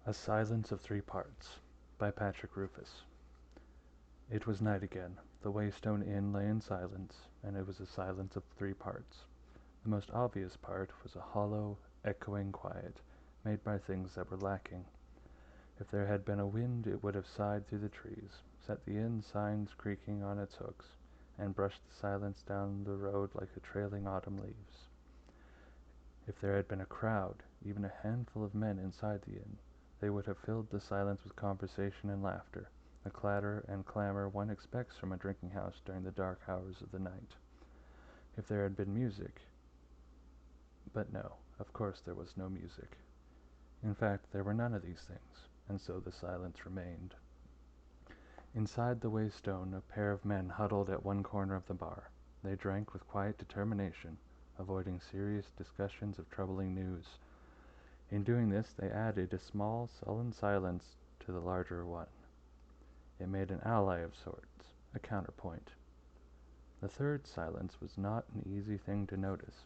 A Silence of Three Parts by Patrick Rufus. It was night again. The Waystone Inn lay in silence, and it was a silence of three parts. The most obvious part was a hollow, echoing quiet, made by things that were lacking. If there had been a wind, it would have sighed through the trees, set the inn signs creaking on its hooks, and brushed the silence down the road like the trailing autumn leaves. If there had been a crowd, even a handful of men inside the inn, they would have filled the silence with conversation and laughter, the clatter and clamor one expects from a drinking house during the dark hours of the night. If there had been music, but no, of course there was no music. In fact, there were none of these things, and so the silence remained. Inside the Waystone, a pair of men huddled at one corner of the bar. They drank with quiet determination, avoiding serious discussions of troubling news. In doing this, they added a small, sullen silence to the larger one. It made an ally of sorts, a counterpoint. The third silence was not an easy thing to notice.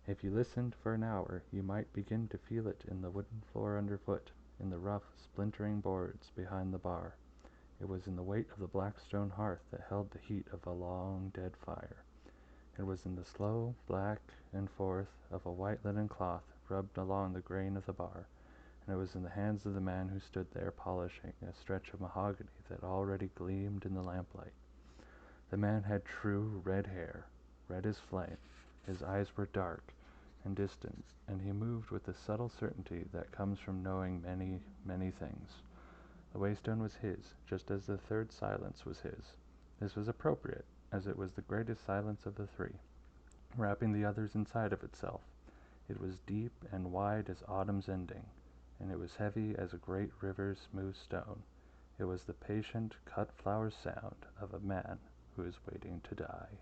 If you listened for an hour, you might begin to feel it in the wooden floor underfoot, in the rough, splintering boards behind the bar. It was in the weight of the black stone hearth that held the heat of a long dead fire. It was in the slow back and forth of a white linen cloth rubbed along the grain of the bar, and it was in the hands of the man who stood there polishing a stretch of mahogany that already gleamed in the lamplight. The man had true red hair, red as flame. His eyes were dark and distant, and he moved with the subtle certainty that comes from knowing many, many things. The Waystone was his, just as the third silence was his. This was appropriate, as it was the greatest silence of the three, wrapping the others inside of itself. It was deep and wide as autumn's ending, and it was heavy as a great river's smooth stone. It was the patient, cut-flower sound of a man who is waiting to die.